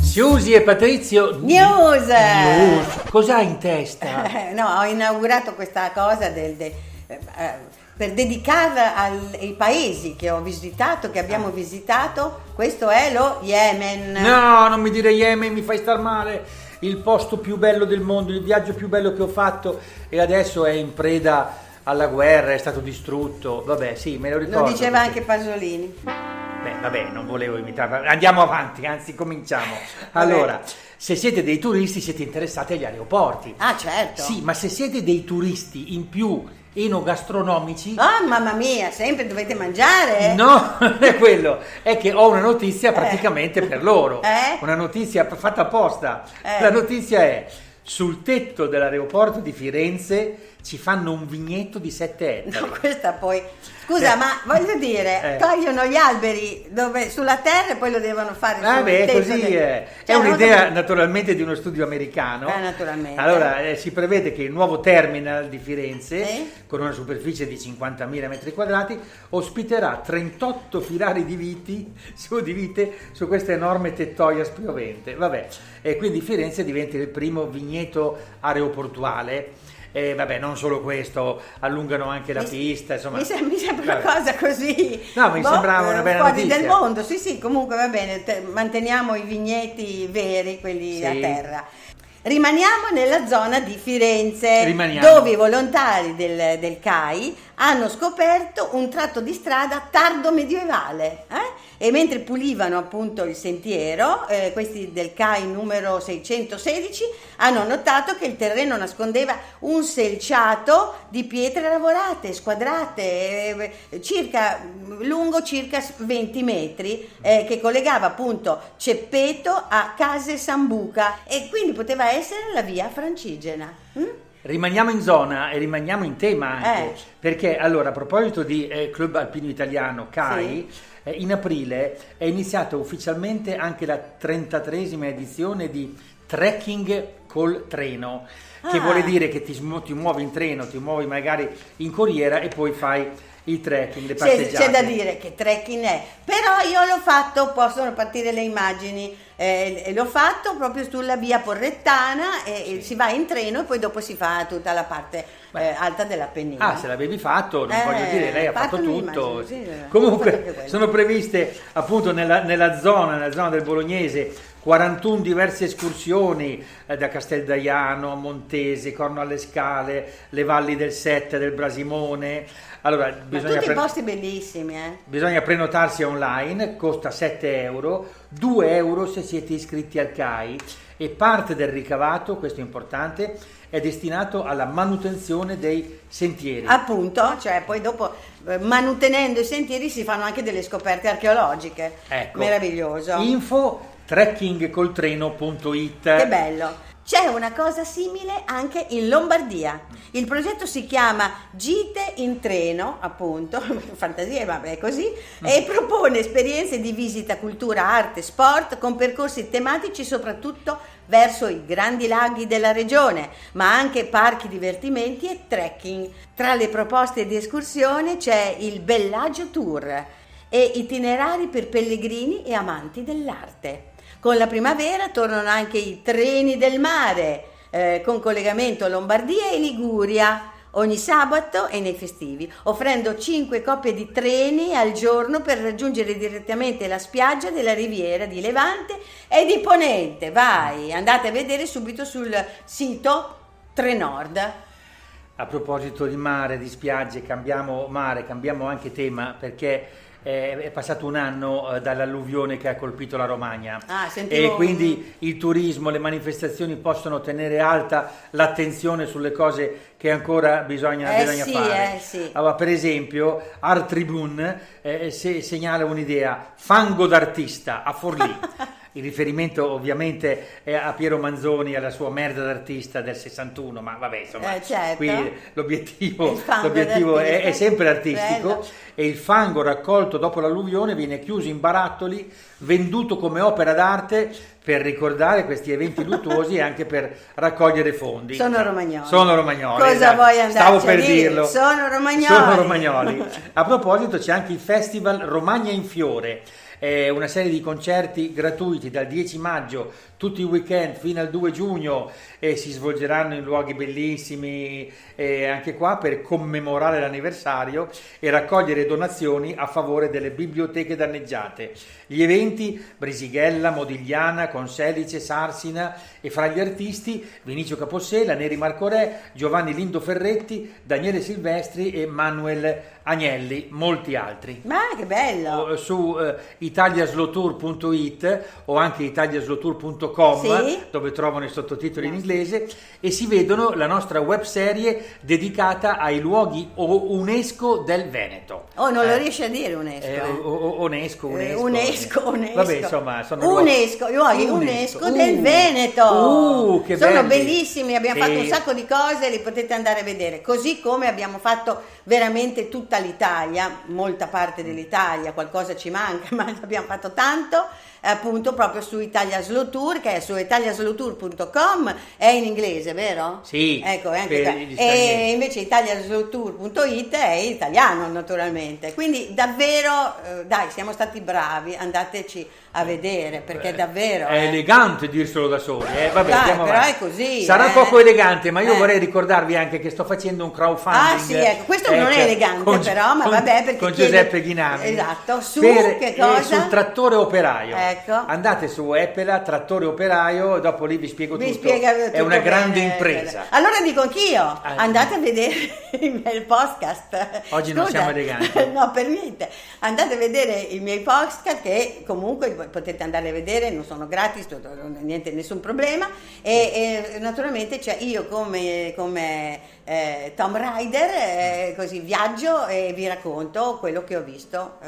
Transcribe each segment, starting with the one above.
Susi e Patrizio News! Cos'hai in testa? No, ho inaugurato questa cosa per dedicarla ai paesi che ho visitato, che abbiamo visitato. Questo è lo Yemen. No, non mi dire Yemen, mi fai star male. Il posto più bello del mondo, il viaggio più bello che ho fatto, e adesso è in preda alla guerra, è stato distrutto. Vabbè, sì, me lo ricordo. Lo diceva anche Pasolini. Beh, vabbè, non volevo imitarla. Andiamo avanti, anzi cominciamo. Allora, se siete dei turisti siete interessati agli aeroporti. Ah, certo. Sì, ma se siete dei turisti in più enogastronomici... Oh, mamma mia, sempre dovete mangiare? No, non è quello, è che ho una notizia praticamente per loro. Una notizia fatta apposta. La notizia è: sul tetto dell'aeroporto di Firenze ci fanno un vigneto di 7 ettari. No, questa poi... Scusa, ma voglio dire, togliono gli alberi sulla terra e poi lo devono fare sul tetto. Così è. È un'idea naturalmente di uno studio americano. Naturalmente. Allora, si prevede che il nuovo terminal di Firenze, con una superficie di 50.000 metri quadrati, ospiterà 38 filari di vite su questa enorme tettoia spiovente. Vabbè, e quindi Firenze diventa il primo vigneto aeroportuale. Vabbè, non solo questo, allungano anche la pista, insomma. Mi sembra una cosa così. No, mi sembrava una bella fuori notizia. del mondo, sì, comunque va bene, manteniamo i vigneti veri, quelli a terra. Rimaniamo nella zona di Firenze, dove i volontari del CAI hanno scoperto un tratto di strada tardo medievale, e mentre pulivano appunto il sentiero, questi del CAI numero 616 hanno notato che il terreno nascondeva un selciato di pietre lavorate, squadrate, lungo circa 20 metri, che collegava appunto Ceppeto a Case Sambuca, e quindi poteva essere la via Francigena. Rimaniamo in zona e rimaniamo in tema anche, perché allora, a proposito di Club Alpino Italiano CAI, in aprile è iniziata ufficialmente anche la 33esima edizione di trekking col treno, che vuole dire che ti muovi in treno, ti muovi magari in corriera e poi fai il trekking, le passeggiate. C'è da dire che trekking è, però io l'ho fatto, possono partire le immagini, l'ho fatto proprio sulla via Porrettana, e si va in treno e poi dopo si fa tutta la parte alta dell'Appennino. Ah, se l'avevi fatto, non voglio dire, lei ha fatto tutto. Sì, comunque sono previste appunto nella zona del Bolognese 41 diverse escursioni, da Casteldaiano a Montese, Corno alle Scale, le valli del Sette, del Brasimone. Allora, tutti posti bellissimi. Bisogna prenotarsi online, costa 7 euro, 2 euro se siete iscritti al CAI, e parte del ricavato, questo è importante, è destinato alla manutenzione dei sentieri. Appunto, cioè poi dopo manutenendo i sentieri si fanno anche delle scoperte archeologiche. Ecco. Meraviglioso. Info trekkingcoltreno.it. Che bello. C'è una cosa simile anche in Lombardia. Il progetto si chiama Gite in treno, appunto, fantasia, vabbè, è così, e propone esperienze di visita, cultura, arte, sport, con percorsi tematici soprattutto verso i grandi laghi della regione, ma anche parchi divertimenti e trekking. Tra le proposte di escursione c'è il Bellagio Tour e itinerari per pellegrini e amanti dell'arte. Con la primavera tornano anche i treni del mare, con collegamento Lombardia e Liguria, ogni sabato e nei festivi, offrendo 5 coppie di treni al giorno per raggiungere direttamente la spiaggia della riviera di Levante e di Ponente. Vai, andate a vedere subito sul sito Trenord. A proposito di mare, di spiagge, cambiamo anche tema, perché è passato un anno dall'alluvione che ha colpito la Romagna, e quindi il turismo, le manifestazioni possono tenere alta l'attenzione sulle cose che ancora bisogna fare. Allora, per esempio, Art Tribune segnala un'idea: fango d'artista a Forlì. il riferimento ovviamente è a Piero Manzoni, alla sua merda d'artista del 61, ma vabbè, insomma, certo. qui l'obiettivo è sempre artistico. Bello. E il fango raccolto dopo l'alluvione viene chiuso in barattoli, venduto come opera d'arte per ricordare questi eventi luttuosi e anche per raccogliere fondi. Sono romagnoli. Cosa esatto. Vuoi andarci Stavo per a dire? dirlo. Sono romagnoli. A proposito, c'è anche il Festival Romagna in Fiore. Una serie di concerti gratuiti dal 10 maggio, tutti i weekend fino al 2 giugno, e si svolgeranno in luoghi bellissimi anche qua per commemorare l'anniversario e raccogliere donazioni a favore delle biblioteche danneggiate. Gli eventi: Brisighella, Modigliana, Conselice, Sarsina, e fra gli artisti Vinicio Capossela, Neri Marco Re, Giovanni Lindo Ferretti, Daniele Silvestri e Manuel Agnelli, molti altri. Ma che bello! Su italiaslotour.it o anche italiaslotour.com, sì, dove trovano i sottotitoli in inglese, e si vedono la nostra webserie dedicata ai luoghi UNESCO del Veneto. Oh, non lo riesci a dire UNESCO? UNESCO. Vabbè, insomma, sono luoghi UNESCO del Veneto. Che sono belli. Bellissimi, abbiamo fatto un sacco di cose, li potete andare a vedere, così come abbiamo fatto veramente tutta l'Italia, molta parte dell'Italia, qualcosa ci manca, ma abbiamo fatto tanto, appunto proprio su Italia Slow Tour, che è su italiaslowtour.com, è in inglese, vero? Sì. Ecco, e invece italiaslowtour.it è in italiano, naturalmente. Quindi davvero, dai, siamo stati bravi, andateci a vedere, perché davvero è elegante dirselo da soli, vabbè, dai, andiamo però avanti. È così, sarà poco elegante, ma io vorrei ricordarvi anche che sto facendo un crowdfunding. Sì, ecco, questo non è elegante, però, ma vabbè, perché con Giuseppe Ghinami, esatto, che cosa? Sul trattore operaio. Ecco. Andate su Apple, trattore operaio, dopo lì vi spiego tutto. È una grande impresa. Allora dico anch'io, andate a vedere il miei podcast. Oggi non siamo eleganti. No, per niente. Andate a vedere i miei podcast, che comunque potete andare a vedere, non sono gratis, niente, nessun problema, e naturalmente c'è io come Tom Rider, così viaggio e vi racconto quello che ho visto,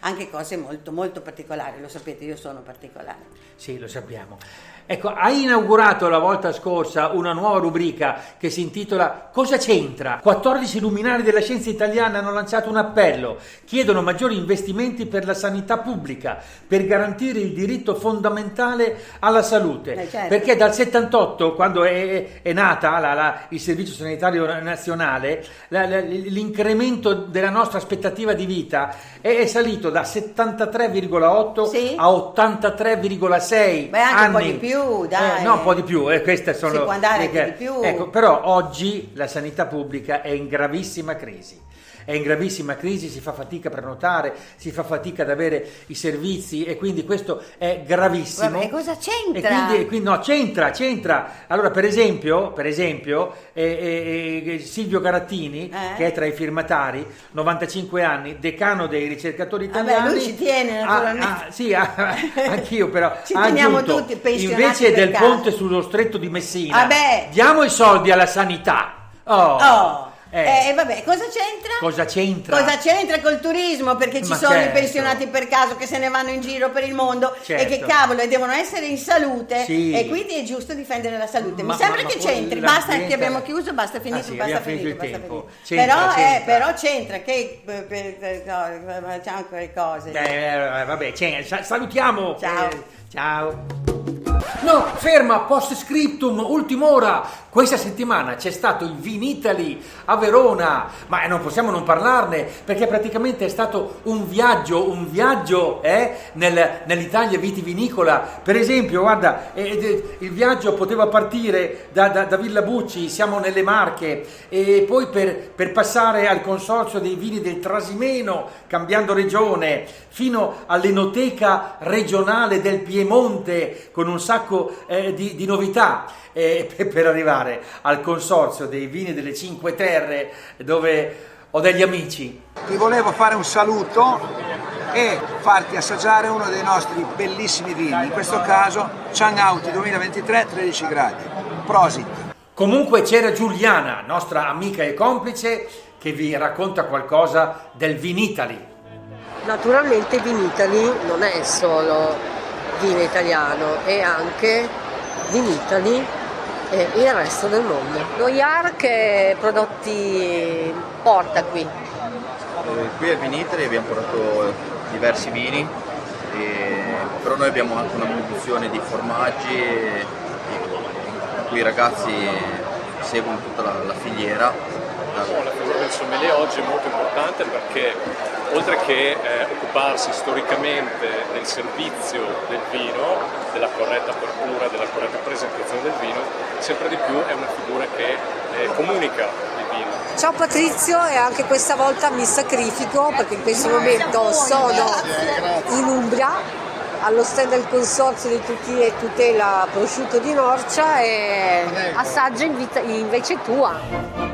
anche cose molto molto particolari, lo sapete, io sono particolare. Sì, lo sappiamo. Ecco, hai inaugurato la volta scorsa una nuova rubrica che si intitola Cosa c'entra? 14 luminari della scienza italiana hanno lanciato un appello, chiedono maggiori investimenti per la sanità pubblica, per garantire il diritto fondamentale alla salute, certo. Perché dal 78, quando è nata il Servizio Sanitario Nazionale, l'incremento della nostra aspettativa di vita è salito da 73,8 sì, a 83,6 Beh, anche anni. Un po' di più, dai. No, un po' di più, queste sono. Si può andare anche di più. Ecco, però oggi la sanità pubblica è in gravissima crisi. Si fa fatica a prenotare, si fa fatica ad avere i servizi, e quindi questo è gravissimo. E cosa c'entra? E quindi no, c'entra. Allora, per esempio, Silvio Garattini, che è tra i firmatari, 95 anni, decano dei ricercatori italiani. Vabbè, lui ci tiene, naturalmente. Anch'io, però. Ci teniamo tutti pensionati. Invece del ponte sullo stretto di Messina, diamo i soldi alla sanità. Vabbè, cosa c'entra? Cosa c'entra col turismo? Perché ci sono i pensionati per caso che se ne vanno in giro per il mondo, certo, e che cavolo, e devono essere in salute, sì, e quindi è giusto difendere la salute. Mi sembra che c'entri, basta che abbiamo chiuso, basta finito. Però c'entra che facciamo quelle cose. Vabbè, salutiamo. Ciao. No, ferma, post scriptum, ultima ora. Questa settimana c'è stato il Vinitaly a Verona, ma non possiamo non parlarne, perché praticamente è stato un viaggio nell'Italia vitivinicola. Per esempio, guarda, il viaggio poteva partire da Villa Bucci, siamo nelle Marche, e poi per passare al consorzio dei vini del Trasimeno, cambiando regione, fino all'Enoteca regionale del Piemonte, con un sacco di novità, per arrivare al consorzio dei vini delle Cinque Terre, dove ho degli amici. Ti volevo fare un saluto e farti assaggiare uno dei nostri bellissimi vini, in questo caso Ciangauti 2023, 13 gradi. Prosit! Comunque c'era Giuliana, nostra amica e complice, che vi racconta qualcosa del Vinitaly. Naturalmente Vinitaly non è solo vino italiano e anche Vinitaly e il resto del mondo. Goyard che prodotti porta qui? Qui a Vinitaly abbiamo portato diversi vini, però noi abbiamo anche una produzione di formaggi in cui i ragazzi seguono tutta la filiera. La figura del sommelier oggi è molto importante perché oltre che occuparsi storicamente del servizio del vino, della corretta apertura, della corretta presentazione del vino, sempre di più è una figura che comunica il vino. Ciao Patrizio, e anche questa volta mi sacrifico perché in questo momento sono in Umbria allo stand del Consorzio di Tutela Prosciutto di Norcia e assaggio invece tua.